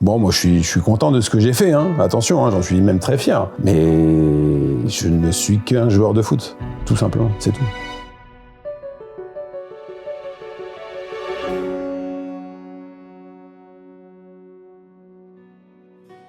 Bon, moi, je suis content de ce que j'ai fait, hein. Attention, hein, j'en suis même très fier. Mais je ne suis qu'un joueur de foot, tout simplement, c'est tout.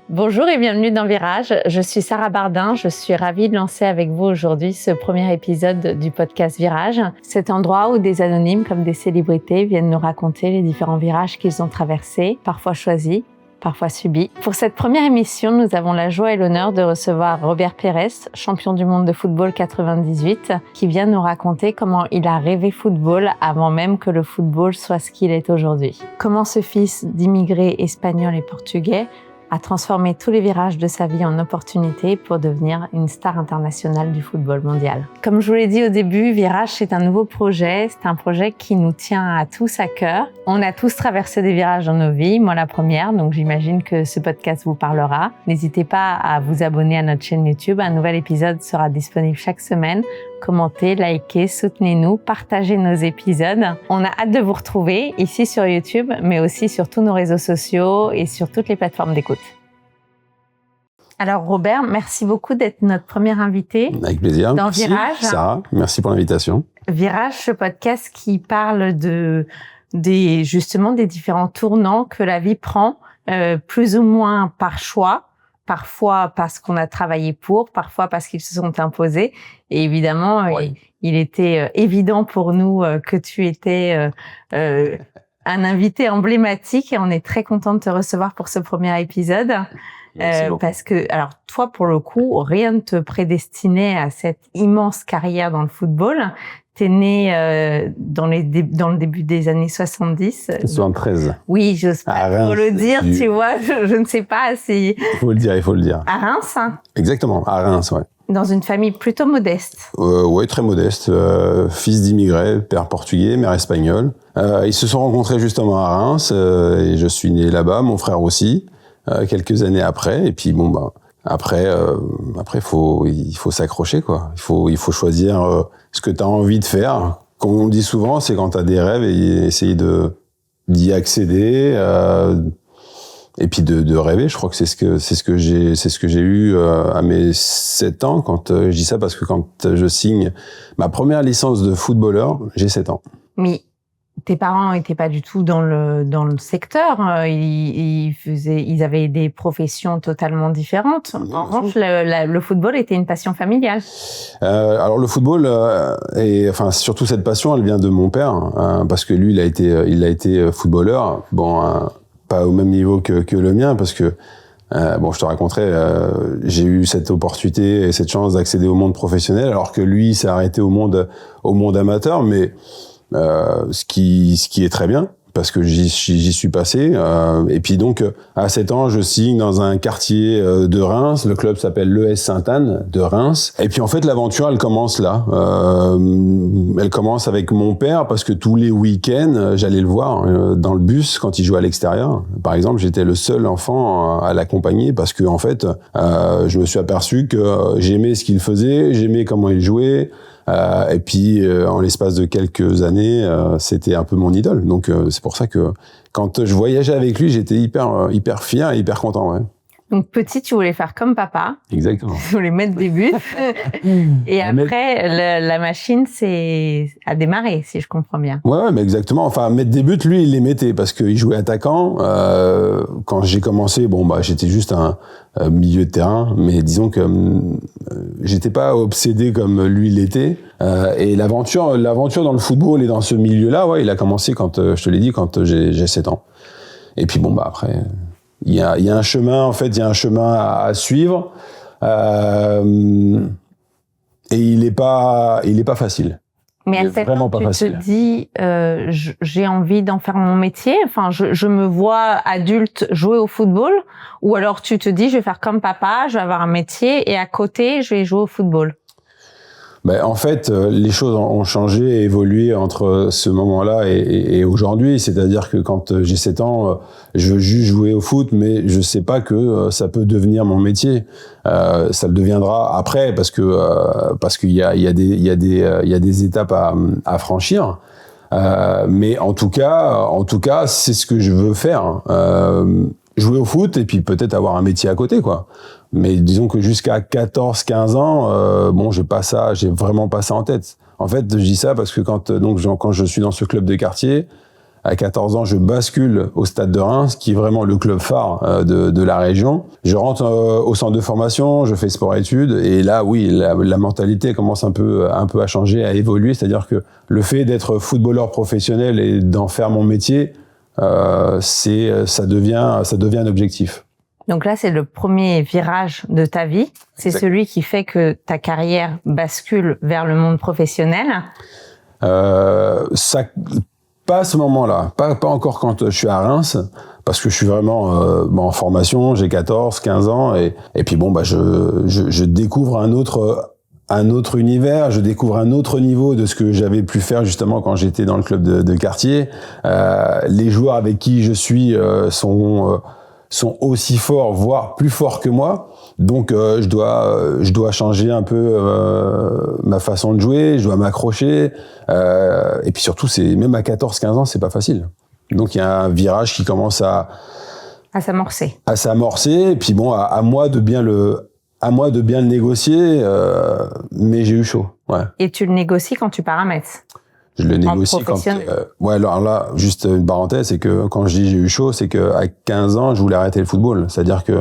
Bonjour et bienvenue dans Virage. Je suis Sarah Bardin. Je suis ravie de lancer avec vous aujourd'hui ce premier épisode du podcast Virage. Cet endroit où des anonymes comme des célébrités viennent nous raconter les différents virages qu'ils ont traversés, parfois choisis, parfois subis. Pour cette première émission, nous avons la joie et l'honneur de recevoir Robert Pérez, champion du monde de football 98, qui vient nous raconter comment il a rêvé football avant même que le football soit ce qu'il est aujourd'hui. Comment ce fils d'immigrés espagnols et portugais a transformé tous les virages de sa vie en opportunités pour devenir une star internationale du football mondial. Comme je vous l'ai dit au début, Virage, c'est un nouveau projet. C'est un projet qui nous tient à tous à cœur. On a tous traversé des virages dans nos vies, moi la première, donc j'imagine que ce podcast vous parlera. N'hésitez pas à vous abonner à notre chaîne YouTube. Un nouvel épisode sera disponible chaque semaine. Commentez, likez, soutenez-nous, partagez nos épisodes. On a hâte de vous retrouver ici sur YouTube, mais aussi sur tous nos réseaux sociaux et sur toutes les plateformes d'écoute. Alors Robert, merci beaucoup d'être notre premier invité. Avec plaisir. Dans merci, Virage. Sarah, merci pour l'invitation. Virage, ce podcast qui parle justement des différents tournants que la vie prend, plus ou moins par choix. Parfois parce qu'on a travaillé pour, parfois parce qu'ils se sont imposés. Et évidemment, il était évident pour nous que tu étais un invité emblématique et on est très content de te recevoir pour ce premier épisode. Parce que, alors toi, pour le coup, rien ne te prédestinait à cette immense carrière dans le football. T'es né dans le début des années 70. 73. Oui, j'ose pas trop le dire, tu vois, je ne sais pas si... Il faut le dire. À Reims, hein. Exactement, à Reims, ouais. Dans une famille plutôt modeste. Oui, très modeste. Fils d'immigrés, père portugais, mère espagnole. Ils se sont rencontrés justement à Reims et je suis né là-bas, mon frère aussi, quelques années après. Et puis bon, après, il faut s'accrocher, quoi. Il faut choisir ce que tu as envie de faire. Comme on dit souvent, c'est quand tu as des rêves et essayer d'y accéder et puis de rêver. Je crois que c'est ce que j'ai eu à mes 7 ans quand je dis ça parce que quand je signe ma première licence de footballeur, j'ai 7 ans. Mais tes parents n'étaient pas du tout dans le secteur. Ils avaient des professions totalement différentes. En revanche, le football était une passion familiale. Alors le football surtout cette passion, elle vient de mon père parce que lui, il a été footballeur. Bon, pas au même niveau que le mien parce que je te raconterai, j'ai eu cette opportunité et cette chance d'accéder au monde professionnel alors que lui s'est arrêté au monde amateur, mais ce qui est très bien parce que j'y suis passé et puis donc à 7 ans je signe dans un quartier de Reims, le club s'appelle l'ES Sainte-Anne de Reims et puis en fait l'aventure elle commence là, elle commence avec mon père parce que tous les week-ends j'allais le voir dans le bus quand il jouait à l'extérieur. Par exemple, j'étais le seul enfant à l'accompagner parce que en fait je me suis aperçu que j'aimais ce qu'il faisait, j'aimais comment il jouait. Et puis, en l'espace de quelques années, c'était un peu mon idole. Donc, c'est pour ça que quand je voyageais avec lui, j'étais hyper fier et hyper content. Ouais. Donc, petit, tu voulais faire comme papa. Exactement. Tu voulais mettre des buts. Et après, la machine a démarré, si je comprends bien. Ouais, mais exactement. Enfin, mettre des buts, lui, il les mettait parce qu'il jouait attaquant. Quand j'ai commencé, j'étais juste un milieu de terrain, mais disons que j'étais pas obsédé comme lui l'était. Et l'aventure dans le football et dans ce milieu-là, il a commencé quand, je te l'ai dit, quand j'ai 7 ans. Et puis après, il y a un chemin, en fait, il y a un chemin à suivre. Et il est pas facile. Mais à 7 ans, tu te dis, j'ai envie d'en faire mon métier. Enfin, je me vois adulte jouer au football. Ou alors tu te dis, je vais faire comme papa, je vais avoir un métier et à côté, je vais jouer au football. En fait, les choses ont changé et évolué entre ce moment-là et aujourd'hui. C'est-à-dire que quand j'ai 7 ans, je veux juste jouer au foot, mais je sais pas que ça peut devenir mon métier. Ça le deviendra après parce qu'il y a des étapes à franchir. Mais en tout cas, c'est ce que je veux faire. jouer au foot et puis peut-être avoir un métier à côté, quoi. Mais disons que jusqu'à 14-15 ans, bon, j'ai vraiment pas ça en tête. En fait, je dis ça parce que quand je suis dans ce club de quartier, à 14 ans, je bascule au Stade de Reims, qui est vraiment le club phare de la région. Je rentre au centre de formation, je fais sport-études, et là, oui, la mentalité commence un peu à changer, à évoluer. C'est-à-dire que le fait d'être footballeur professionnel et d'en faire mon métier, ça devient un objectif. Donc là, c'est le premier virage de ta vie. C'est celui qui fait que ta carrière bascule vers le monde professionnel. Pas à ce moment-là, pas encore quand je suis à Reims, parce que je suis vraiment en formation, j'ai 14-15 ans, et puis bon, je découvre un autre univers, je découvre un autre niveau de ce que j'avais pu faire justement quand j'étais dans le club de quartier. Les joueurs avec qui je suis sont aussi forts, voire plus forts que moi. Donc je dois changer un peu ma façon de jouer, je dois m'accrocher, et puis surtout même à 14-15 ans, c'est pas facile. Donc il y a un virage qui commence à s'amorcer. Et puis bon, à moi de bien le négocier, mais j'ai eu chaud. Ouais. Et tu le négocies quand tu pars à Metz? Je le négocie quand... alors là, juste une parenthèse, c'est que quand je dis j'ai eu chaud, c'est qu'à 15 ans, je voulais arrêter le football. C'est-à-dire que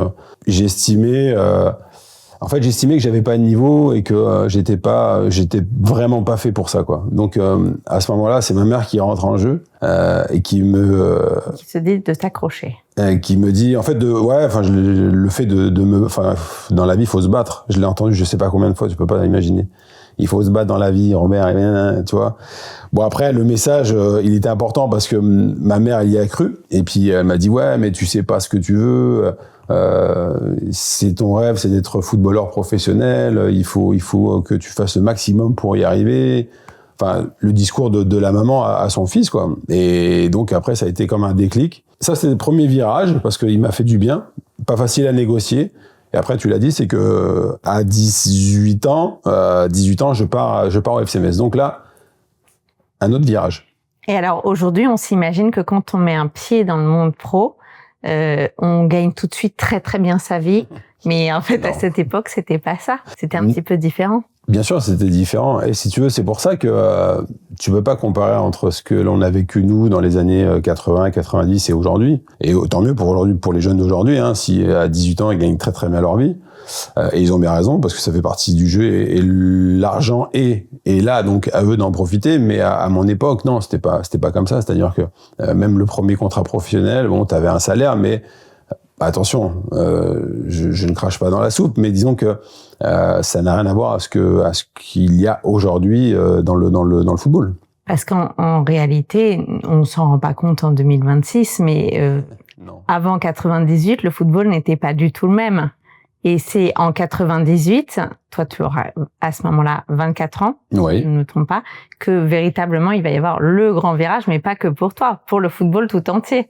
j'estimais que j'avais pas de niveau et que j'étais vraiment pas fait pour ça, quoi. Donc à ce moment-là, c'est ma mère qui rentre en jeu et qui se dit de t'accrocher. Qui me dit en fait le fait dans la vie, il faut se battre. Je l'ai entendu je sais pas combien de fois, tu peux pas imaginer. Il faut se battre dans la vie, Robert, tu vois. Bon, après, le message, il était important parce que ma mère, elle y a cru. Et puis, elle m'a dit, ouais, mais tu sais pas ce que tu veux. C'est ton rêve, c'est d'être footballeur professionnel. Il faut que tu fasses le maximum pour y arriver. Enfin, le discours de la maman à son fils, quoi. Et donc, après, ça a été comme un déclic. Ça, c'était le premier virage parce qu'il m'a fait du bien. Pas facile à négocier. Et après, tu l'as dit, c'est que à 18 ans, je pars au FC Metz. Donc là, un autre virage. Et alors, aujourd'hui, on s'imagine que quand on met un pied dans le monde pro, on gagne tout de suite très, très bien sa vie. Mais en fait, à cette époque, c'était pas ça. C'était un petit peu différent. Bien sûr, c'était différent. Et si tu veux, c'est pour ça que tu peux pas comparer entre ce que l'on a vécu, nous, dans les années 80, 90 et aujourd'hui. Et tant mieux pour les jeunes d'aujourd'hui, hein, si à 18 ans, ils gagnent très, très bien leur vie. Et ils ont bien raison, parce que ça fait partie du jeu et l'argent est là, donc à eux d'en profiter. Mais à mon époque, non, c'était pas comme ça. C'est-à-dire que même le premier contrat professionnel, bon, t'avais un salaire, mais attention, je ne crache pas dans la soupe, mais disons que ça n'a rien à voir à ce qu'il y a aujourd'hui dans le football. Parce qu'en réalité, on s'en rend pas compte en 2026, mais avant 98, le football n'était pas du tout le même. Et c'est en 98, toi tu auras à ce moment-là 24 ans, oui. Si je ne me trompe pas, que véritablement il va y avoir le grand virage, mais pas que pour toi, pour le football tout entier.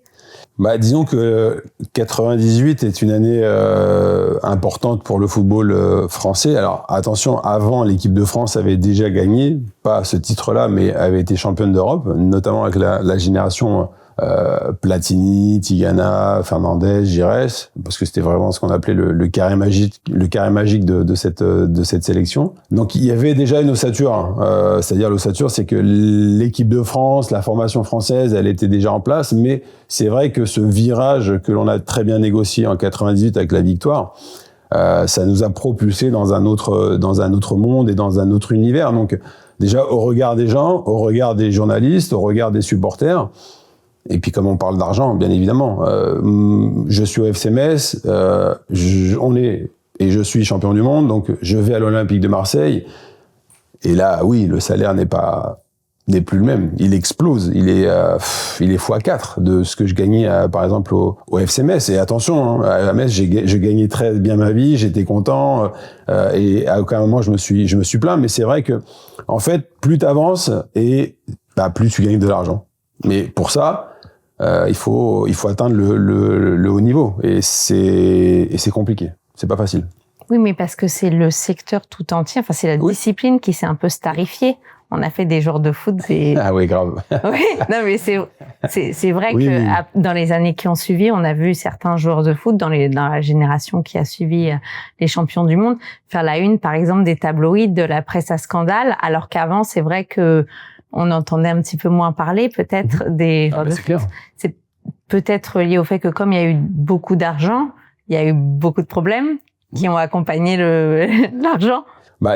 Disons que 98 est une année importante pour le football français. Alors attention, avant l'équipe de France avait déjà gagné, pas ce titre-là, mais avait été championne d'Europe, notamment avec la génération Platini, Tigana, Fernandez, Giresse, parce que c'était vraiment ce qu'on appelait le carré magique de cette sélection. Donc il y avait déjà une ossature, c'est-à-dire l'ossature, c'est que l'équipe de France, la formation française, elle était déjà en place, mais c'est vrai que ce virage que l'on a très bien négocié en 98 avec la victoire, ça nous a propulsé dans un autre monde et dans un autre univers. Donc déjà au regard des gens, au regard des journalistes, au regard des supporters. Et puis, comme on parle d'argent, bien évidemment, je suis au FC Metz, je suis champion du monde, donc je vais à l'Olympique de Marseille. Et là, oui, le salaire n'est plus le même. Il explose. Il est x4 de ce que je gagnais, par exemple, au FC Metz. Et attention, à Metz, je gagnais très bien ma vie, j'étais content, et à aucun moment je me suis plaint. Mais c'est vrai que, en fait, plus t'avances et plus tu gagnes de l'argent. Mais pour ça, il faut atteindre le haut niveau et c'est compliqué, c'est pas facile. Oui, mais parce que c'est le secteur tout entier, enfin c'est la discipline qui s'est un peu starifiée. on a fait des joueurs de foot. Ah oui, grave. Oui, non, mais c'est vrai oui, que oui. Dans les années qui ont suivi, on a vu certains joueurs de foot dans la génération qui a suivi les champions du monde faire la une, par exemple, des tabloïds de la presse à scandale, alors qu'avant, c'est vrai que on entendait un petit peu moins parler, peut-être, des joueurs de foot. Clair. C'est peut-être lié au fait que comme il y a eu beaucoup d'argent, il y a eu beaucoup de problèmes qui ont accompagné l'argent.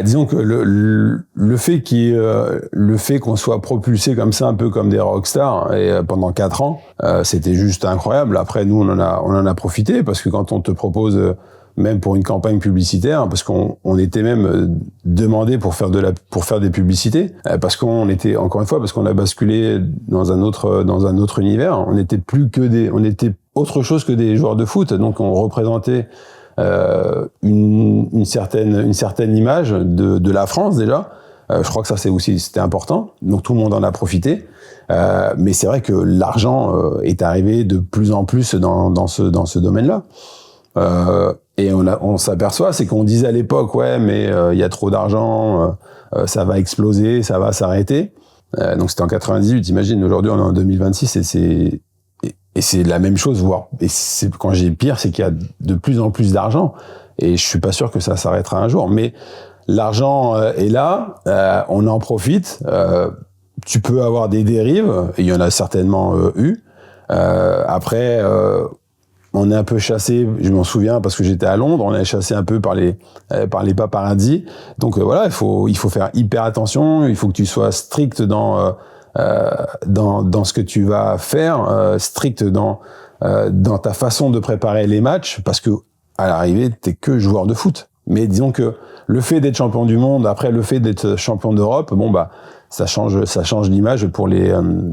Disons que le fait qu'on soit propulsé comme ça, un peu comme des rockstars, et pendant 4 ans, c'était juste incroyable. Après, nous, on en a profité, parce que quand on te propose, même pour une campagne publicitaire, parce qu'on était même demandé pour faire des publicités, parce qu'on était, encore une fois, parce qu'on a basculé dans un autre univers. On était autre chose que des joueurs de foot. Donc, on représentait une certaine image de la France déjà. Je crois que ça c'était important. Donc tout le monde en a profité. Mais c'est vrai que l'argent est arrivé de plus en plus dans ce domaine-là. Et on s'aperçoit, c'est qu'on disait à l'époque, ouais, mais il y a trop d'argent, ça va exploser, ça va s'arrêter. Donc c'était en 98, imagine. Aujourd'hui, on est en 2026 et c'est la même chose, quand j'ai pire, c'est qu'il y a de plus en plus d'argent. Et je suis pas sûr que ça s'arrêtera un jour. Mais l'argent est là, on en profite. Tu peux avoir des dérives, et il y en a certainement eu. Après, on est un peu chassé, je m'en souviens parce que j'étais à Londres, on est chassé un peu par les paparazzi. Donc voilà, il faut faire hyper attention, il faut que tu sois strict dans ce que tu vas faire, strict dans ta façon de préparer les matchs, parce que à l'arrivée, t'es que joueur de foot. Mais disons que le fait d'être champion du monde, après le fait d'être champion d'Europe, ça change l'image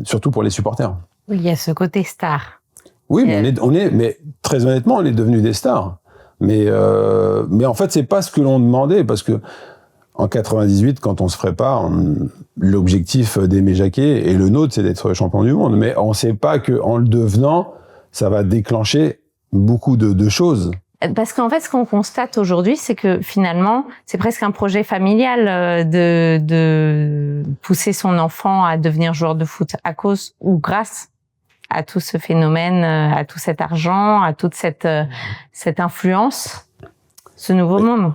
surtout pour les supporters. Oui, il y a ce côté star. Oui, mais très honnêtement, on est devenus des stars. Mais en fait, c'est pas ce que l'on demandait, parce que en 98, quand on se prépare, l'objectif d'Aimé Jacquet et le nôtre, c'est d'être champion du monde. Mais on sait pas que en le devenant, ça va déclencher beaucoup de choses. Parce qu'en fait, ce qu'on constate aujourd'hui, c'est que finalement, c'est presque un projet familial de pousser son enfant à devenir joueur de foot à cause ou grâce à tout ce phénomène, à tout cet argent, à toute cette influence, ce nouveau monde.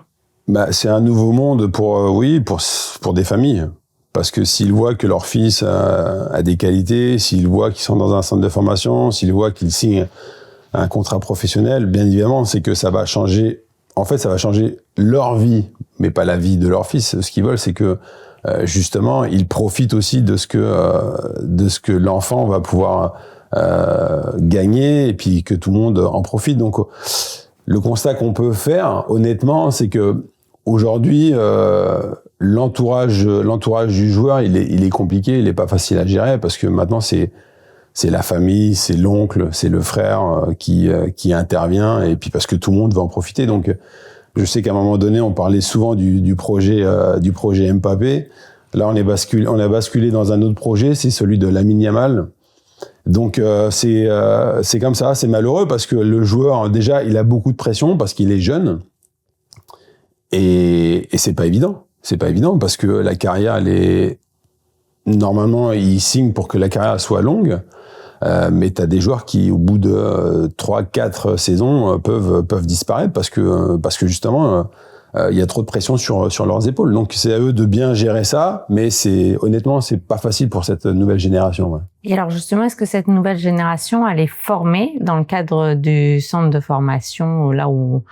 C'est un nouveau monde pour des familles. Parce que s'ils voient que leur fils a des qualités, s'ils voient qu'ils sont dans un centre de formation, s'ils voient qu'ils signent un contrat professionnel, bien évidemment, c'est que ça va changer. En fait, ça va changer leur vie, mais pas la vie de leur fils. Ce qu'ils veulent, c'est que justement, ils profitent aussi de ce que l'enfant va pouvoir gagner, et puis que tout le monde en profite. Donc, le constat qu'on peut faire, honnêtement, c'est que aujourd'hui, l'entourage du joueur, il est compliqué, il est pas facile à gérer, parce que maintenant c'est la famille, c'est l'oncle, c'est le frère qui intervient, et puis parce que tout le monde va en profiter. Donc, je sais qu'à un moment donné, on parlait souvent du projet Mbappé. Là, on a basculé dans un autre projet, c'est celui de Lamine Yamal. Donc c'est comme ça, c'est malheureux, parce que le joueur, déjà, il a beaucoup de pression parce qu'il est jeune, et c'est pas évident. C'est pas évident, parce que la carrière, normalement, il signe pour que la carrière soit longue. Mais t'as des joueurs qui, au bout de 3-4 saisons, peuvent disparaître parce que justement, il y a trop de pression sur leurs épaules. Donc c'est à eux de bien gérer ça, mais honnêtement, c'est pas facile pour cette nouvelle génération. Ouais. Et alors justement, est-ce que cette nouvelle génération, elle est formée dans le cadre du centre de formation, là où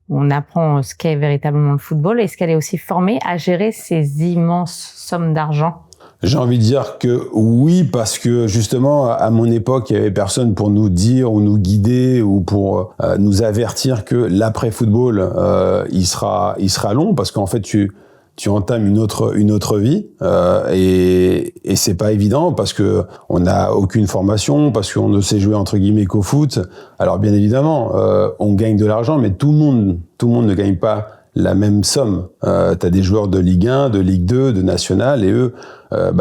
on apprend ce qu'est véritablement le football? Est-ce qu'elle est aussi formée à gérer ces immenses sommes d'argent? J'ai envie de dire que oui, parce que justement, à mon époque, il y avait personne pour nous dire ou nous guider ou pour nous avertir que l'après-football, il sera long, parce qu'en fait, tu entames une autre vie, et c'est pas évident, parce que on n'a aucune formation, parce qu'on ne sait jouer entre guillemets qu'au foot. Alors bien évidemment, on gagne de l'argent, mais tout le monde ne gagne pas la même somme. T'as des joueurs de Ligue 1, de Ligue 2, de National, et eux,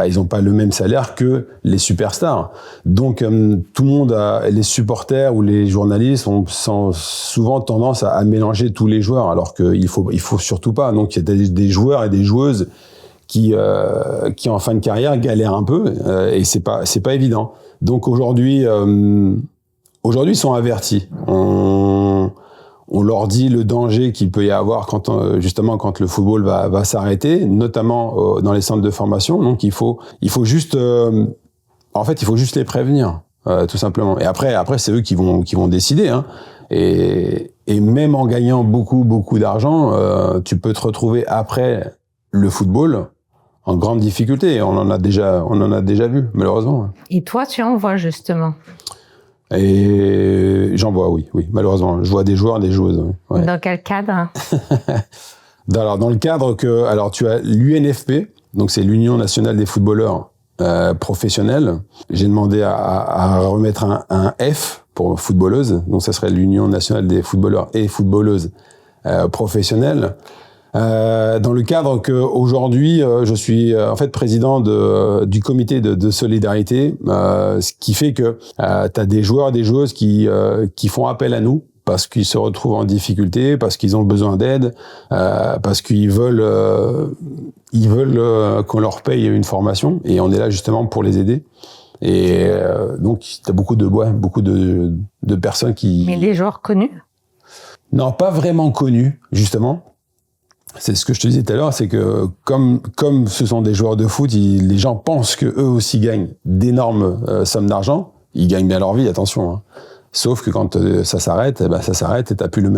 ils ont pas le même salaire que les superstars. Donc tout le monde, les supporters ou les journalistes ont souvent tendance à mélanger tous les joueurs, alors qu'il faut surtout pas. Donc il y a des joueurs et des joueuses qui en fin de carrière galèrent un peu et c'est pas évident. Donc aujourd'hui ils sont avertis. On leur dit le danger qu'il peut y avoir justement quand le football va s'arrêter, notamment dans les centres de formation. Donc il faut juste les prévenir, tout simplement. Et après c'est eux qui vont décider, hein. Et même en gagnant beaucoup d'argent, tu peux te retrouver après le football en grande difficulté. On en a déjà vu, malheureusement. Et toi, tu en vois justement? Et j'en vois, oui, malheureusement. Je vois des joueurs, des joueuses. Ouais. Dans quel cadre? Alors, dans le cadre tu as l'UNFP, donc c'est l'Union nationale des footballeurs professionnels. J'ai demandé à remettre un F pour footballeuse, donc ça serait l'Union nationale des footballeurs et footballeuses professionnelles. Dans le cadre qu'aujourd'hui, je suis en fait président du comité de solidarité, ce qui fait que tu as des joueurs et des joueuses qui font appel à nous parce qu'ils se retrouvent en difficulté, parce qu'ils ont besoin d'aide, parce qu'ils veulent qu'on leur paye une formation, et on est là justement pour les aider. Et donc tu as beaucoup de personnes qui... Mais des joueurs connus? Non, pas vraiment connus, justement. C'est ce que je te disais tout à l'heure, c'est que comme ce sont des joueurs de foot, les gens pensent que eux aussi gagnent d'énormes sommes d'argent. Ils gagnent bien leur vie, attention, hein. Sauf que quand ça s'arrête, ça s'arrête et t'as plus le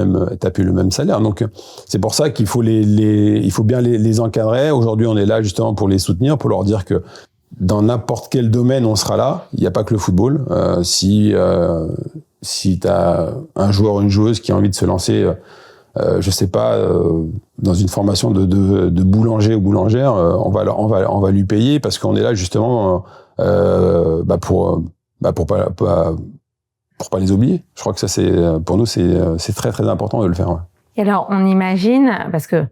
même salaire. Donc c'est pour ça qu'il faut il faut bien les encadrer. Aujourd'hui, on est là justement pour les soutenir, pour leur dire que dans n'importe quel domaine, on sera là. Il n'y a pas que le football. Si t'as un joueur ou une joueuse qui a envie de se lancer, je sais pas, dans une formation de boulanger ou boulangère, on va lui payer parce qu'on est là justement pour pas les oublier. Je crois que ça pour nous c'est très très important de le faire. Ouais. Et alors on imagine, parce que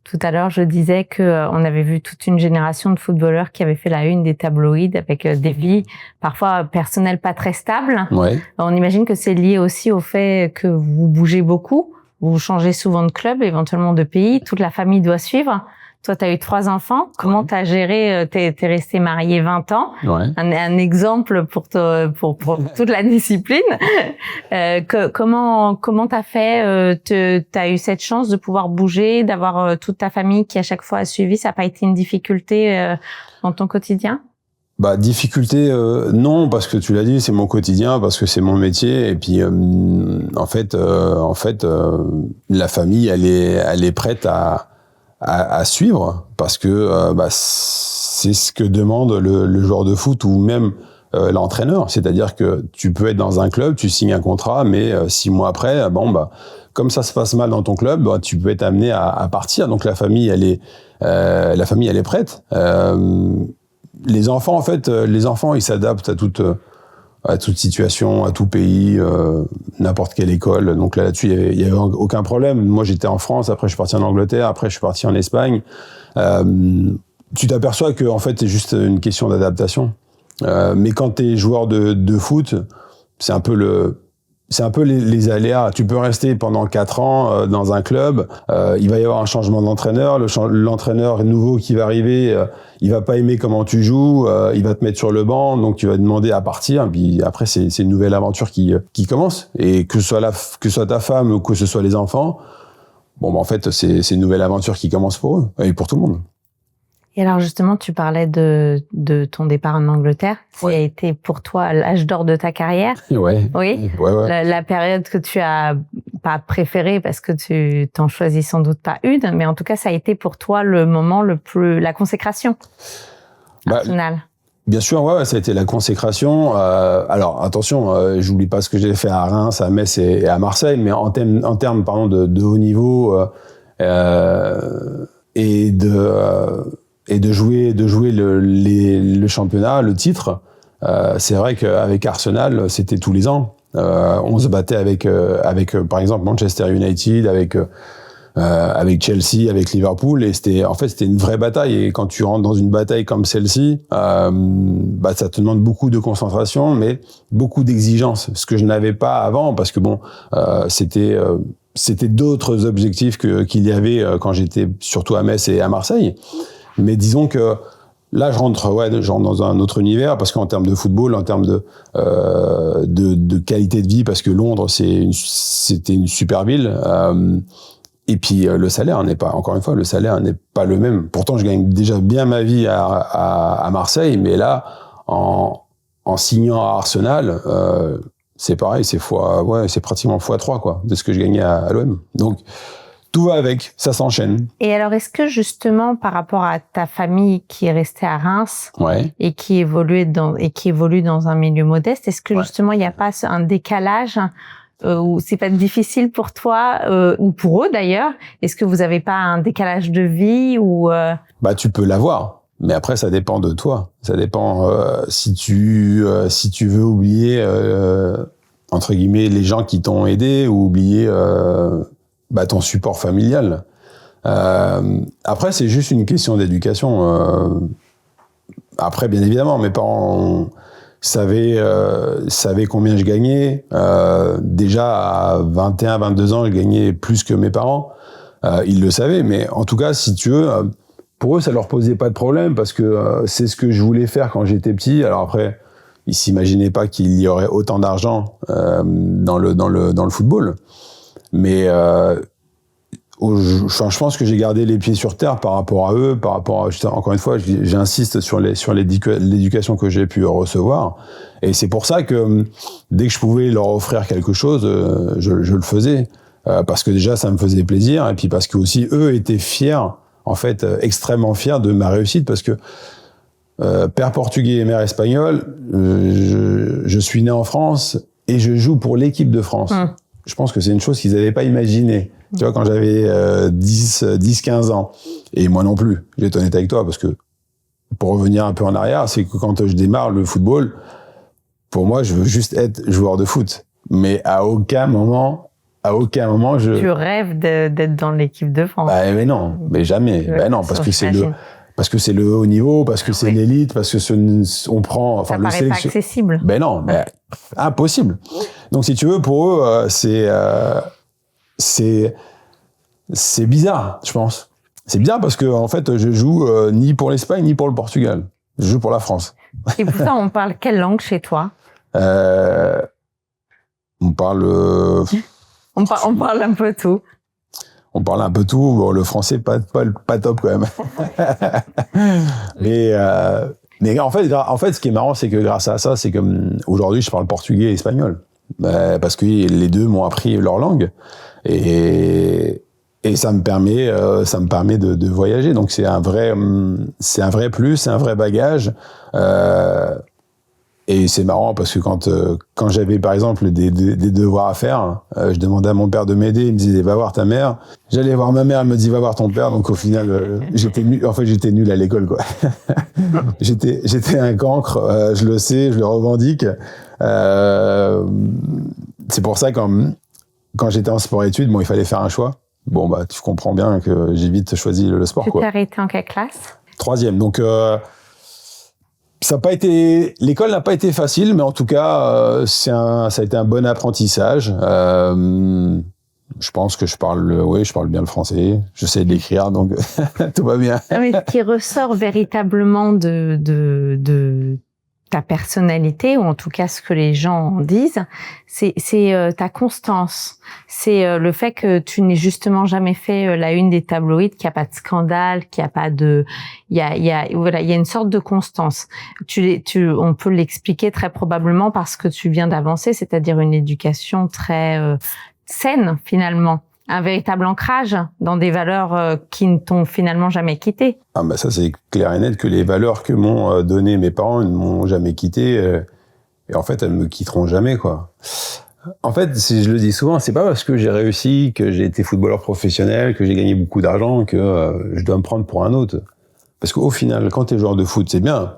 tout à l'heure je disais que on avait vu toute une génération de footballeurs qui avaient fait la une des tabloïds avec des vies parfois personnelles pas très stables. Ouais. On imagine que c'est lié aussi au fait que vous bougez beaucoup. Vous changez souvent de club, éventuellement de pays. Toute la famille doit suivre. Toi, tu as eu 3 enfants. Comment tu as géré? T'es resté marié 20 ans. Ouais. Un exemple pour toute la discipline. Comment t'as fait? T'as eu cette chance de pouvoir bouger, d'avoir toute ta famille qui à chaque fois a suivi. Ça n'a pas été une difficulté dans ton quotidien? Difficulté, non, parce que tu l'as dit, c'est mon quotidien, parce que c'est mon métier, et puis en fait, la famille, elle est prête à suivre, parce que c'est ce que demande le joueur de foot ou même l'entraîneur, c'est-à-dire que tu peux être dans un club, tu signes un contrat, mais 6 mois après, comme ça se passe mal dans ton club, tu peux être amené à partir. Donc la famille, elle est prête. Les enfants, ils s'adaptent à toute situation, à tout pays, n'importe quelle école. Donc là-dessus, il y avait aucun problème. Moi, j'étais en France, après je suis parti en Angleterre, après je suis parti en Espagne. Tu t'aperçois que en fait, c'est juste une question d'adaptation. Mais quand t'es joueur de foot, c'est un peu les aléas. Tu peux rester pendant 4 ans dans un club, il va y avoir un changement d'entraîneur, l'entraîneur nouveau qui va arriver, il va pas aimer comment tu joues, il va te mettre sur le banc, donc tu vas demander à partir, puis après c'est une nouvelle aventure qui commence, et que ce soit ta femme ou que ce soit les enfants, en fait c'est une nouvelle aventure qui commence pour eux, et pour tout le monde. Et alors justement, tu parlais de ton départ en Angleterre. Ça a été pour toi l'âge d'or de ta carrière. Ouais. Oui. Ouais. La période que tu as pas préférée parce que tu t'en choisis sans doute pas une, mais en tout cas, ça a été pour toi le moment la consécration. Arsenal. Bien sûr, ouais, ça a été la consécration. Alors attention, j'oublie pas ce que j'ai fait à Reims, à Metz et à Marseille, mais en termes de haut niveau et de jouer le championnat, le titre. C'est vrai qu'avec Arsenal, c'était tous les ans. On se battait avec par exemple Manchester United, avec Chelsea, avec Liverpool, et c'était une vraie bataille. Et quand tu rentres dans une bataille comme celle-ci, ça te demande beaucoup de concentration, mais beaucoup d'exigence, ce que je n'avais pas avant, parce que c'était d'autres objectifs qu'il y avait quand j'étais surtout à Metz et à Marseille. Mais disons que là, je rentre dans un autre univers parce qu'en termes de football, en termes de qualité de vie, parce que Londres, c'était une super ville. Et puis le salaire n'est pas, encore une fois, le salaire n'est pas le même. Pourtant, je gagne déjà bien ma vie à Marseille, mais là, en signant à Arsenal, c'est pareil, c'est pratiquement x3 quoi, de ce que je gagnais à l'OM. Donc tout va avec, ça s'enchaîne. Et alors, est-ce que justement, par rapport à ta famille qui est restée à Reims et qui évolue dans un milieu modeste, est-ce que justement il n'y a pas un décalage où c'est pas difficile pour toi ou pour eux d'ailleurs? Est-ce que vous avez pas un décalage de vie ou Bah tu peux l'avoir, mais après ça dépend de toi. Ça dépend si tu veux oublier entre guillemets les gens qui t'ont aidé ou oublier ton support familial. Après, c'est juste une question d'éducation. Après, bien évidemment, mes parents savaient combien je gagnais. Déjà, à 21, 22 ans, je gagnais plus que mes parents. Ils le savaient, mais en tout cas, si tu veux, pour eux, ça leur posait pas de problème parce que c'est ce que je voulais faire quand j'étais petit. Alors après, ils s'imaginaient pas qu'il y aurait autant d'argent dans le football. Mais je pense que j'ai gardé les pieds sur terre par rapport à eux, encore une fois, j'insiste sur l'éducation que j'ai pu recevoir. Et c'est pour ça que dès que je pouvais leur offrir quelque chose, je le faisais. Parce que déjà, ça me faisait plaisir. Et puis parce que aussi, eux étaient fiers, en fait, extrêmement fiers de ma réussite. Parce que père portugais et mère espagnole, je suis né en France et je joue pour l'équipe de France. Je pense que c'est une chose qu'ils n'avaient pas imaginée. Tu vois, quand j'avais 10-15 ans. Et moi non plus. Je vais être honnête avec toi, parce que pour revenir un peu en arrière, c'est que quand je démarre le football, pour moi, je veux juste être joueur de foot. Mais à aucun moment, je... Tu rêves d'être dans l'équipe de France. Mais non, mais jamais. Non, parce que c'est le haut niveau, parce que c'est l'élite, parce que on prend... Ça paraît pas accessible. Non, mais impossible. Donc, si tu veux, pour eux, c'est bizarre, je pense. C'est bizarre parce que, en fait, je joue ni pour l'Espagne, ni pour le Portugal. Je joue pour la France. Et pour ça, on parle quelle langue chez toi? On parle... On parle un peu tout. On parle un peu tout. Bon, le français, pas top quand même. Mais en fait, ce qui est marrant, c'est que grâce à ça, c'est comme aujourd'hui, je parle portugais et espagnol. Parce que les deux m'ont appris leur langue. Et ça me permet de voyager. Donc c'est un vrai plus, c'est un vrai bagage. Et c'est marrant parce que quand j'avais par exemple des devoirs à faire, je demandais à mon père de m'aider, il me disait va voir ta mère. J'allais voir ma mère, elle me dit va voir ton père. Donc au final j'étais nul à l'école quoi. j'étais un cancre, je le sais, je le revendique. C'est pour ça quand j'étais en sport-études, il fallait faire un choix. Bon tu comprends bien que j'ai vite choisi le sport quoi. Tu t'es arrêté en quelle classe? 3e. Donc l'école n'a pas été facile, mais en tout cas, ça a été un bon apprentissage. Je pense que je parle bien le français. Je sais l'écrire, donc tout va bien. Mais ce qui ressort véritablement de ta personnalité, ou en tout cas ce que les gens en disent, c'est ta constance. C'est le fait que tu n'aies justement jamais fait la une des tabloïds, qu'il n'y a pas de scandale, qu'il n'y a pas de... il y a une sorte de constance. On peut l'expliquer très probablement parce que tu viens d'avancer, c'est-à-dire une éducation très saine finalement. Un véritable ancrage dans des valeurs qui ne t'ont finalement jamais quitté. Ça c'est clair et net que les valeurs que m'ont donné mes parents ne m'ont jamais quitté et en fait elles me quitteront jamais quoi. En fait, si je le dis souvent, c'est pas parce que j'ai réussi, que j'ai été footballeur professionnel, que j'ai gagné beaucoup d'argent que je dois me prendre pour un autre. Parce qu'au final, quand t'es joueur de foot, c'est bien.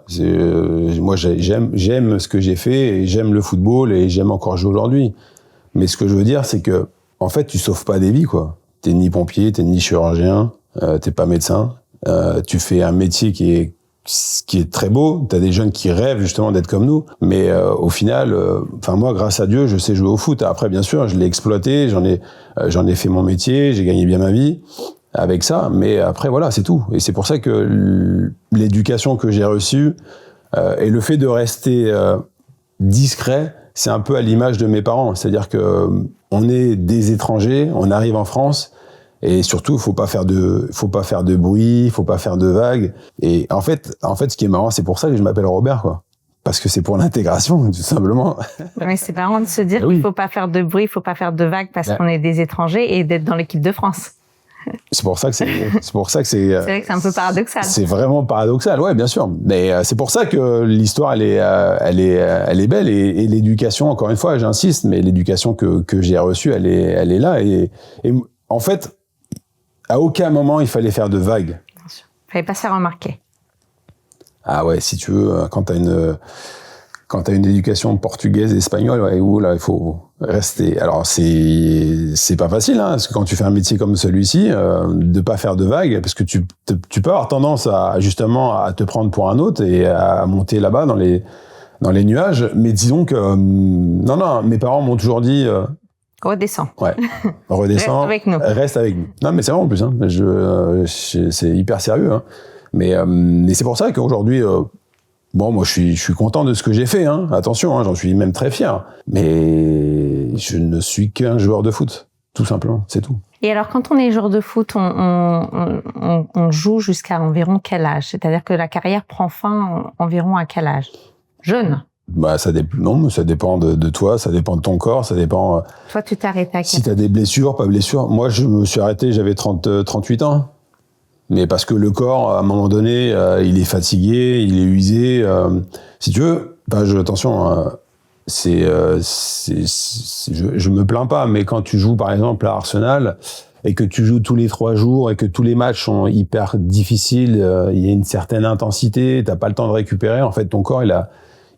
Moi j'aime ce que j'ai fait et j'aime le football et j'aime encore jouer aujourd'hui. Mais ce que je veux dire, c'est que en fait, tu sauves pas des vies, quoi. T'es ni pompier, t'es ni chirurgien, t'es pas médecin. Tu fais un métier qui est très beau. T'as des jeunes qui rêvent justement d'être comme nous. Mais au final, moi, grâce à Dieu, je sais jouer au foot. Après, bien sûr, je l'ai exploité, j'en ai fait mon métier, j'ai gagné bien ma vie. avec ça, mais après voilà, c'est tout. Et c'est pour ça que l'éducation que j'ai reçue et le fait de rester discret, c'est un peu à l'image de mes parents. C'est-à-dire que on est des étrangers, on arrive en France, et surtout, faut pas faire de bruit, faut pas faire de vagues. Et en fait, ce qui est marrant, c'est pour ça que je m'appelle Robert, quoi. Parce que c'est pour l'intégration, tout simplement. Mais c'est marrant de se dire qu'il faut pas faire de bruit, il faut pas faire de vagues parce qu'on est des étrangers et d'être dans l'équipe de France. C'est pour ça que c'est. C'est vrai que c'est un peu paradoxal. C'est vraiment paradoxal, ouais, bien sûr. Mais c'est pour ça que l'histoire, elle est belle et l'éducation, encore une fois, j'insiste, mais l'éducation que j'ai reçue, elle est là et en fait, à aucun moment il fallait faire de vagues. Bien sûr. Fallait pas se faire remarquer. Ah ouais, si tu veux, quand t'as une éducation portugaise et espagnole, ouais, où là, il faut rester. Alors, c'est pas facile, hein, parce que quand tu fais un métier comme celui-ci, de pas faire de vagues, parce que tu peux avoir tendance à te prendre pour un autre et à monter là-bas dans les nuages. Mais disons que, non, mes parents m'ont toujours dit, redescends. Ouais. Redescends. Reste avec nous. Reste avec nous. Non, mais c'est vrai en plus, hein. C'est hyper sérieux, hein. Mais c'est pour ça qu'aujourd'hui, bon, moi, je suis content de ce que j'ai fait, hein. Attention, hein, j'en suis même très fier. Mais je ne suis qu'un joueur de foot, tout simplement, c'est tout. Et alors, quand on est joueur de foot, on joue jusqu'à environ quel âge? C'est-à-dire que la carrière prend fin environ à quel âge? Jeune? Bah, ça dépend de toi, ça dépend de ton corps, ça dépend. Toi, tu t'es arrêté à quel âge? Si t'as des blessures, pas blessures. Moi, je me suis arrêté, j'avais 38 ans. Mais parce que le corps, à un moment donné, il est fatigué, il est usé. Si tu veux, attention, je me plains pas, mais quand tu joues par exemple à Arsenal et que tu joues tous les 3 jours et que tous les matchs sont hyper difficiles, il y a une certaine intensité, t'as pas le temps de récupérer. En fait, ton corps,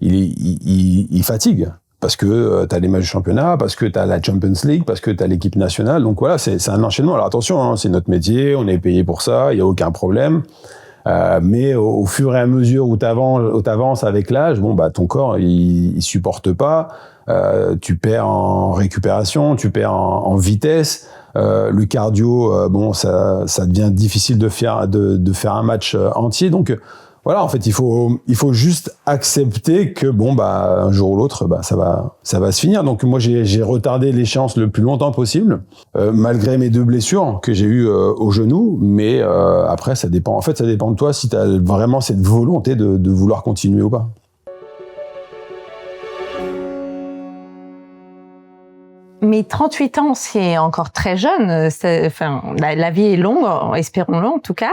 il fatigue. Parce que t'as les matchs du championnat, parce que t'as la Champions League, parce que t'as l'équipe nationale. Donc voilà, c'est un enchaînement. Alors attention, hein, c'est notre métier, on est payé pour ça, il y a aucun problème. Mais au fur et à mesure où t'avances avec l'âge, bon bah ton corps il supporte pas. Tu perds en récupération, tu perds en vitesse. Le cardio, bon ça devient difficile de faire un match entier. Donc voilà, en fait, il faut juste accepter que bon bah un jour ou l'autre, bah ça va se finir. Donc moi j'ai retardé l'échéance le plus longtemps possible, malgré mes 2 blessures que j'ai eues au genou. Mais après ça dépend. En fait, ça dépend de toi si tu as vraiment cette volonté de vouloir continuer ou pas. Mais 38 ans, c'est encore très jeune. La vie est longue, espérons-le en tout cas.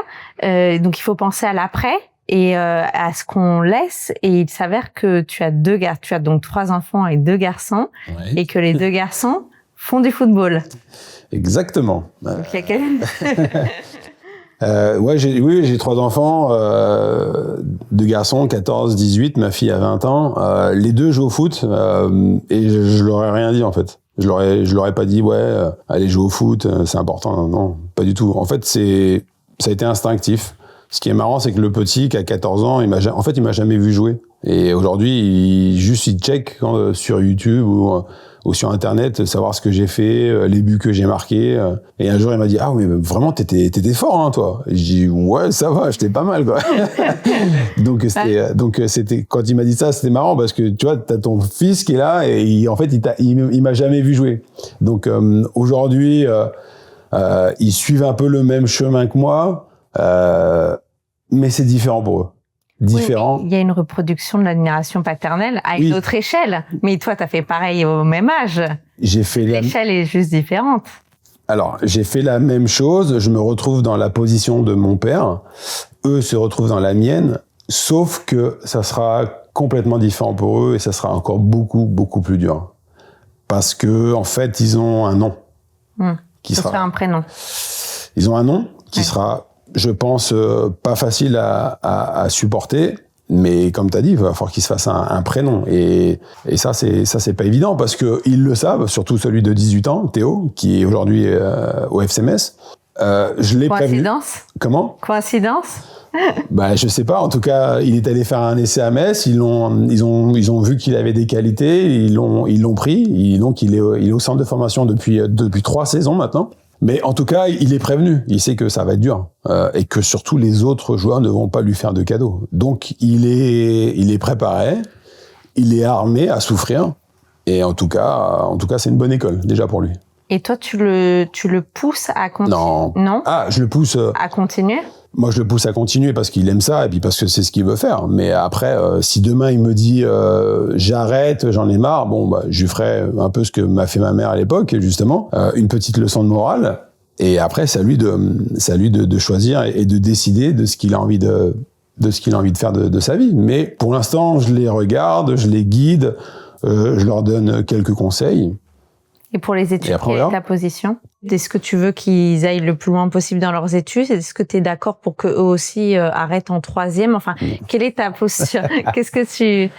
Donc il faut penser à l'après. Et à ce qu'on laisse, et il s'avère que tu as donc 3 enfants et 2 garçons, ouais. Et que les 2 garçons font du football. Exactement. Donc il y a quel... Ouais, j'ai 3 enfants, 2 garçons, 14, 18, ma fille a 20 ans. Les 2 jouent au foot et je leur ai rien dit en fait. Je leur ai pas dit allez jouer au foot, c'est important. Non, pas du tout. En fait, ça a été instinctif. Ce qui est marrant, c'est que le petit qui a 14 ans, il m'a jamais vu jouer. Et aujourd'hui, il check sur YouTube ou sur Internet, savoir ce que j'ai fait, les buts que j'ai marqués. Et un jour, il m'a dit, ah oui, mais vraiment, t'étais fort, hein, toi. Et je dis, ouais, ça va, j'étais pas mal, quoi. Donc c'était, quand il m'a dit ça, c'était marrant parce que, tu vois, t'as ton fils qui est là et il m'a jamais vu jouer. Donc, aujourd'hui, ils suivent un peu le même chemin que moi, mais c'est différent pour eux. Différent. Oui, il y a une reproduction de l'admiration paternelle à une autre échelle. Mais toi, t'as fait pareil au même âge. L'échelle est juste différente. Alors, j'ai fait la même chose. Je me retrouve dans la position de mon père. Eux se retrouvent dans la mienne. Sauf que ça sera complètement différent pour eux et ça sera encore beaucoup, beaucoup plus dur. Parce que, en fait, ils ont un nom. Ce sera un prénom. Ils ont un nom qui sera, je pense, pas facile à supporter, mais comme tu as dit, il va falloir qu'il se fasse un prénom. Et ça, c'est pas évident parce que ils le savent, surtout celui de 18 ans, Théo, qui est aujourd'hui au FC Metz. Je l'ai prévenu. Coïncidence ? Comment ? Coïncidence ? Bah, je sais pas. En tout cas, il est allé faire un essai à Metz. Ils ont vu qu'il avait des qualités. Ils l'ont pris. Donc, il est au centre de formation depuis 3 saisons maintenant. Mais en tout cas, il est prévenu. Il sait que ça va être dur et que surtout les autres joueurs ne vont pas lui faire de cadeaux. Donc il est préparé, il est armé à souffrir. Et en tout cas, c'est une bonne école déjà pour lui. Et toi, tu le pousses à continuer? Non. Ah, je le pousse à continuer. Moi, je le pousse à continuer parce qu'il aime ça et puis parce que c'est ce qu'il veut faire. Mais après, si demain il me dit j'arrête, j'en ai marre, bon, bah, je lui ferai un peu ce que m'a fait ma mère à l'époque, justement, une petite leçon de morale. Et après, c'est à lui de choisir et de décider de ce qu'il a envie de faire de sa vie. Mais pour l'instant, je les regarde, je les guide, je leur donne quelques conseils. Et pour les études, quelle est ta position? Est-ce que tu veux qu'ils aillent le plus loin possible dans leurs études? Est-ce que tu es d'accord pour qu'eux aussi arrêtent en 3e? Enfin, quelle est ta posture? Qu'est-ce que tu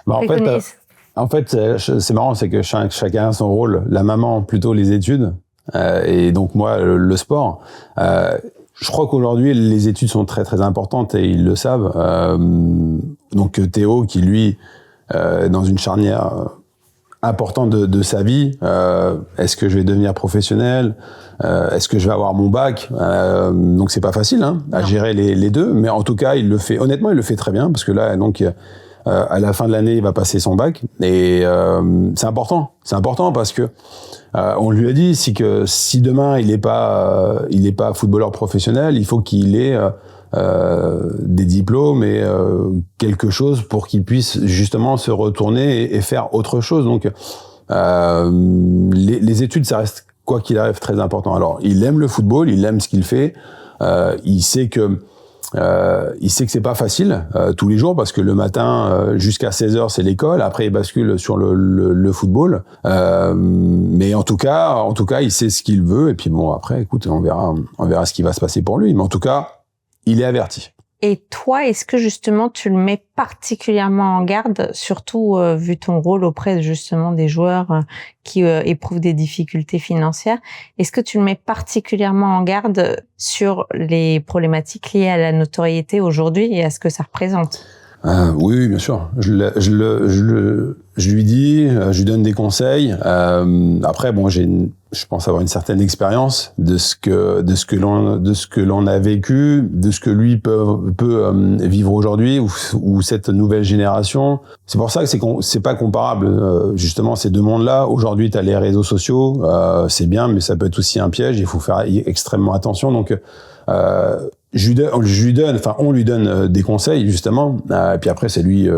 préconises? En fait, c'est marrant, c'est que chacun a son rôle. La maman, plutôt les études, et donc moi, le sport. Je crois qu'aujourd'hui, les études sont très, très importantes et ils le savent. Donc Théo, qui lui, dans une charnière importante de sa vie, est-ce que je vais devenir professionnel, est-ce que je vais avoir mon bac, donc c'est pas facile à gérer les deux, mais en tout cas il le fait, honnêtement il le fait très bien, parce que là donc à la fin de l'année il va passer son bac, et c'est important parce que on lui a dit si demain il est pas footballeur professionnel, il faut qu'il ait des diplômes et quelque chose pour qu'il puisse justement se retourner et faire autre chose. Donc les études, ça reste quoi qu'il arrive très important. Alors il aime le football, il aime ce qu'il fait, il sait que c'est pas facile tous les jours, parce que le matin jusqu'à 16h c'est l'école, après il bascule sur le football, mais en tout cas il sait ce qu'il veut, et puis bon après écoute, on verra ce qui va se passer pour lui, mais en tout cas il est averti. Et toi, est-ce que justement tu le mets particulièrement en garde, surtout vu ton rôle auprès justement des joueurs qui éprouvent des difficultés financières, est-ce que tu le mets particulièrement en garde sur les problématiques liées à la notoriété aujourd'hui et à ce que ça représente? Oui, bien sûr. Je lui dis, je lui donne des conseils. Après, bon, je pense avoir une certaine expérience de ce que l'on a vécu, de ce que lui peut vivre aujourd'hui, ou cette nouvelle génération. C'est pour ça que c'est pas comparable, justement, ces deux mondes-là. Aujourd'hui, t'as les réseaux sociaux, c'est bien, mais ça peut être aussi un piège. Il faut faire extrêmement attention. Donc, on lui donne des conseils justement, et puis après c'est lui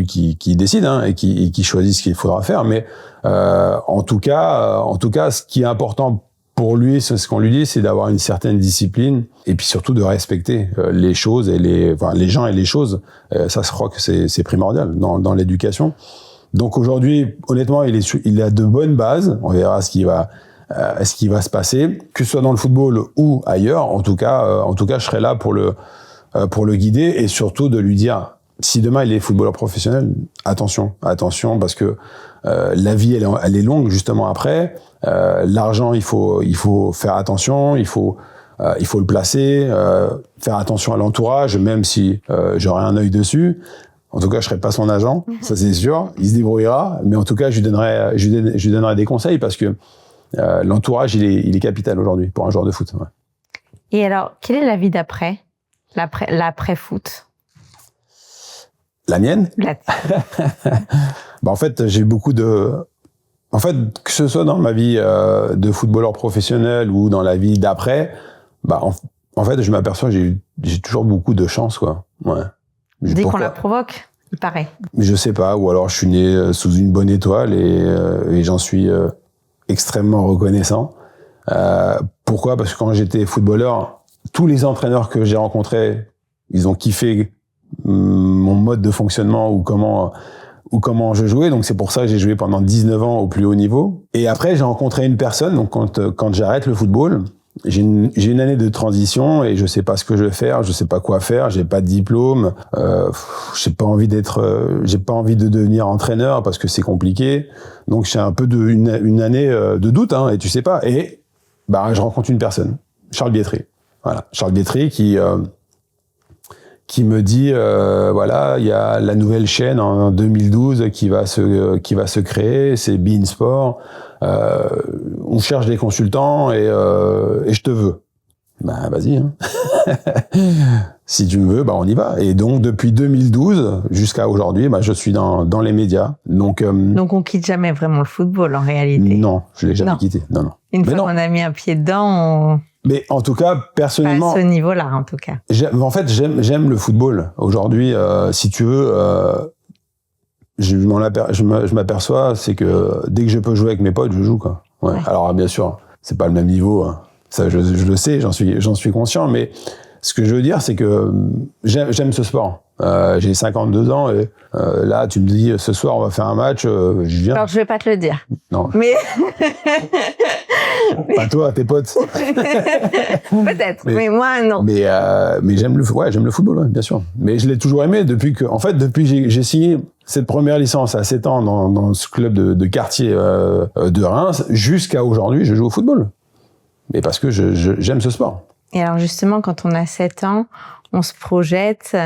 qui décide et qui choisit ce qu'il faudra faire. Mais en tout cas, ce qui est important pour lui, c'est ce qu'on lui dit, c'est d'avoir une certaine discipline, et puis surtout de respecter les choses et les gens et les choses. Ça, je crois que c'est primordial dans l'éducation. Donc aujourd'hui, honnêtement, il a de bonnes bases. On verra ce qui va se passer, que ce soit dans le football ou ailleurs. En tout cas, je serai là pour le guider, et surtout de lui dire, si demain il est footballeur professionnel, attention, parce que la vie elle est longue justement après. L'argent, il faut faire attention, il faut le placer, faire attention à l'entourage, même si j'aurai un œil dessus. En tout cas, je serai pas son agent, ça c'est sûr. Il se débrouillera, mais en tout cas, je lui donnerai des conseils, parce que l'entourage, il est capital aujourd'hui pour un joueur de foot. Ouais. Et alors, quelle est la vie d'après, l'après-foot? La mienne? En fait, j'ai beaucoup en fait, que ce soit dans ma vie de footballeur professionnel ou dans la vie d'après, en fait, je m'aperçois que j'ai toujours beaucoup de chance, quoi. Ouais. Dès qu'on la provoque, il paraît. Mais je sais pas, ou alors je suis né sous une bonne étoile et j'en suis extrêmement reconnaissant. Pourquoi? Parce que quand j'étais footballeur, tous les entraîneurs que j'ai rencontrés, ils ont kiffé mon mode de fonctionnement ou comment je jouais. Donc c'est pour ça que j'ai joué pendant 19 ans au plus haut niveau. Et après, j'ai rencontré une personne. Donc quand j'arrête le football, j'ai une année de transition et je sais pas ce que je vais faire, je sais pas quoi faire, j'ai pas de diplôme, j'ai pas envie de devenir entraîneur parce que c'est compliqué. Donc j'ai un peu une année de doute, et tu sais pas. Et je rencontre une personne, Charles Bietri. Voilà, Charles Bietri qui me dit il y a la nouvelle chaîne en 2012 qui va se créer, c'est beIN Sport. on cherche des consultants et je te veux. Bah vas-y. Hein. Si tu me veux, bah on y va. Et donc depuis 2012 jusqu'à aujourd'hui, bah je suis dans les médias. Donc on quitte jamais vraiment le football en réalité. Non, je l'ai jamais quitté. Non. Une fois qu'on a mis un pied dedans, Mais en tout cas, personnellement, pas à ce niveau-là en tout cas. En fait, j'aime le football. Aujourd'hui, si tu veux, je m'aperçois, c'est que dès que je peux jouer avec mes potes, je joue quoi. Ouais. Ouais. Alors bien sûr, c'est pas le même niveau. Hein. Ça, je le sais, j'en suis conscient. Mais ce que je veux dire, c'est que j'aime ce sport. J'ai 52 ans et là, tu me dis ce soir on va faire un match, je viens. Alors je vais pas te le dire. Non. Mais pas toi, tes potes. Peut-être, mais moi non. Mais j'aime le football, ouais, bien sûr. Mais je l'ai toujours aimé depuis que j'ai signé cette première licence à 7 ans dans ce club de quartier de Reims jusqu'à aujourd'hui, je joue au football. Mais parce que j'aime ce sport. Et alors justement, quand on a 7 ans, on se projette,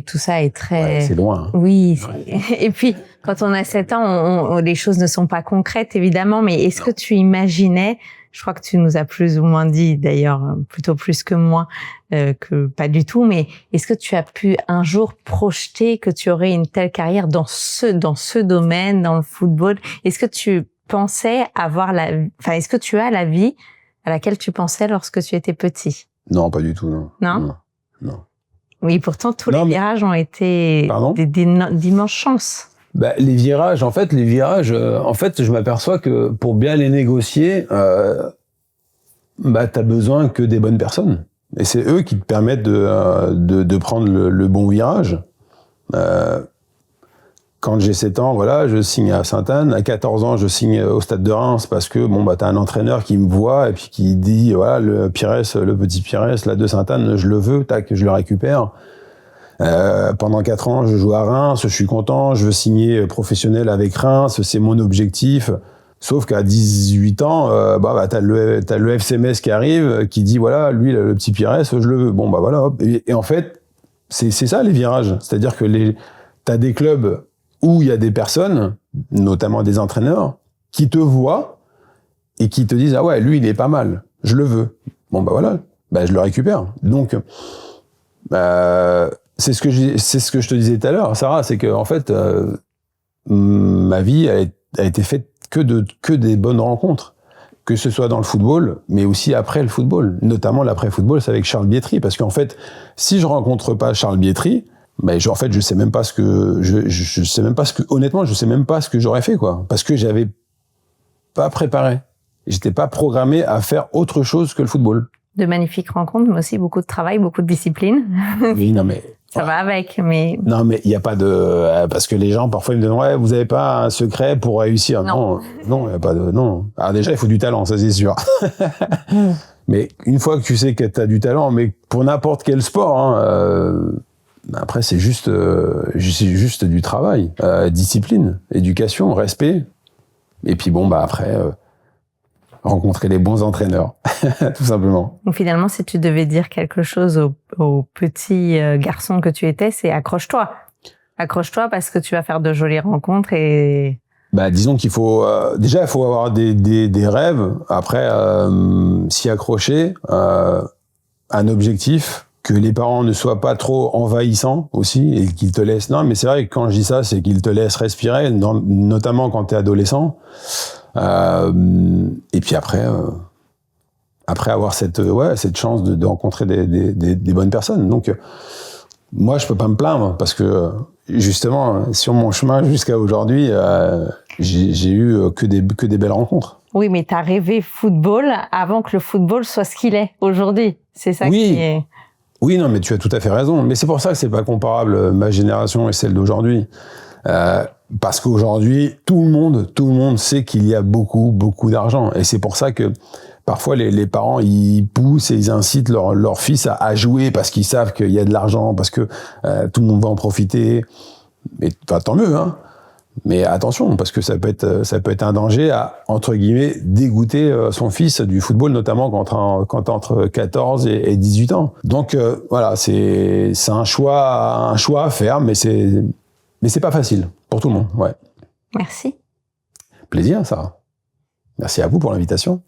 tout ça est très... Ouais, c'est loin. Hein. Oui. Ouais. Et puis, quand on a 7 ans, les choses ne sont pas concrètes, évidemment, mais est-ce que tu imaginais, je crois que tu nous as plus ou moins dit, d'ailleurs, plutôt plus que moi, que pas du tout, mais est-ce que tu as pu un jour projeter que tu aurais une telle carrière dans ce domaine, dans le football? Est-ce que tu pensais est-ce que tu as la vie à laquelle tu pensais lorsque tu étais petit? Non, pas du tout, non. Non. Oui, pourtant, les virages ont été d'immenses chances. Bah, les virages, en fait, je m'aperçois que pour bien les négocier, t'as besoin que des bonnes personnes. Et c'est eux qui te permettent de prendre le bon virage. Quand j'ai 7 ans, voilà, je signe à Sainte-Anne. À 14 ans, je signe au Stade de Reims parce que t'as un entraîneur qui me voit et puis qui dit voilà, le petit Pires, là de Sainte-Anne, je le veux, tac, je le récupère. Pendant 4 ans, je joue à Reims, je suis content, je veux signer professionnel avec Reims, c'est mon objectif. Sauf qu'à 18 ans, t'as le FC Metz qui arrive, qui dit voilà, lui, le petit Pires, je le veux. Bon, voilà, hop. Et en fait, c'est ça les virages. C'est-à-dire que t'as des clubs où il y a des personnes, notamment des entraîneurs, qui te voient et qui te disent ah ouais, lui il est pas mal, je le veux. Bon voilà, je le récupère. Donc c'est ce que je te disais tout à l'heure, Sarah, c'est que en fait ma vie a été faite que des bonnes rencontres, que ce soit dans le football, mais aussi après le football, notamment l'après-football, c'est avec Charles Bietri, parce qu'en fait, si je rencontre pas Charles Bietri, je sais même pas honnêtement, je sais même pas ce que j'aurais fait, quoi. Parce que j'avais pas préparé. J'étais pas programmé à faire autre chose que le football. De magnifiques rencontres, mais aussi beaucoup de travail, beaucoup de discipline. Oui, non, mais. Ça va avec, mais. Non, mais il y a pas de, parce que les gens, parfois, ils me disent, ouais, vous avez pas un secret pour réussir. Non, il y a pas de, non. Alors déjà, il faut du talent, ça c'est sûr. Mais une fois que tu sais que t'as du talent, mais pour n'importe quel sport, après, c'est juste du travail, discipline, éducation, respect. Et puis après, rencontrer les bons entraîneurs, tout simplement. Donc finalement, si tu devais dire quelque chose au petit garçon que tu étais, c'est accroche-toi. Accroche-toi parce que tu vas faire de jolies rencontres et... disons qu'il faut... déjà, il faut avoir des rêves. Après, s'y accrocher, un objectif... que les parents ne soient pas trop envahissants aussi et qu'ils te laissent... Non, mais c'est vrai que quand je dis ça, c'est qu'ils te laissent respirer, notamment quand t'es adolescent. Et puis après avoir cette chance de rencontrer des bonnes personnes. Donc, moi, je peux pas me plaindre parce que, justement, sur mon chemin jusqu'à aujourd'hui, j'ai eu que des belles rencontres. Oui, mais t'as rêvé football avant que le football soit ce qu'il est aujourd'hui. C'est ça qui est... Oui, non, mais tu as tout à fait raison. Mais c'est pour ça que c'est pas comparable, ma génération et celle d'aujourd'hui. Parce qu'aujourd'hui, tout le monde sait qu'il y a beaucoup, beaucoup d'argent. Et c'est pour ça que parfois les parents, ils poussent et ils incitent leur fils à jouer parce qu'ils savent qu'il y a de l'argent, parce que tout le monde va en profiter. Mais tant mieux, hein. Mais attention, parce que ça peut être un danger à, entre guillemets, dégoûter son fils du football, notamment quand t'as entre 14 et 18 ans. Donc voilà, c'est un choix à faire, mais c'est pas facile pour tout le monde. Ouais. Merci. Plaisir, Sarah. Merci à vous pour l'invitation.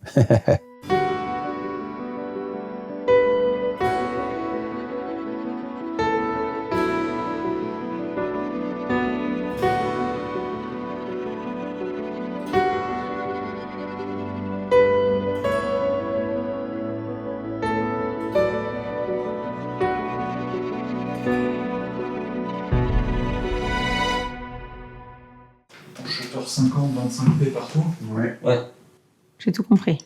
Shutter 50, 25p partout. Ouais. J'ai tout compris.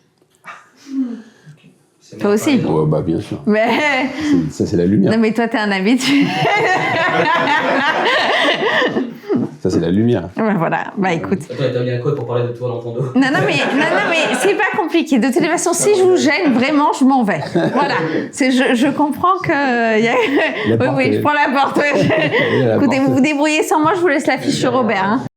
C'est Toi mal aussi. parlé, non? Ouais, bah bien sûr. Mais... Ça c'est la lumière. Non, mais toi, t'es un habitué. Ça c'est la lumière. Ben voilà, bah écoute. Attends, t'as mis un code pour parler de toi dans ton dos. Non, mais c'est pas compliqué. De toute façon, si je vous gêne, vraiment, je m'en vais. Voilà. Je comprends que... La porte, oui, je prends la porte. la Écoutez, porte. vous vous débrouillez sans moi, je vous laisse la fiche sur Robert. Hein.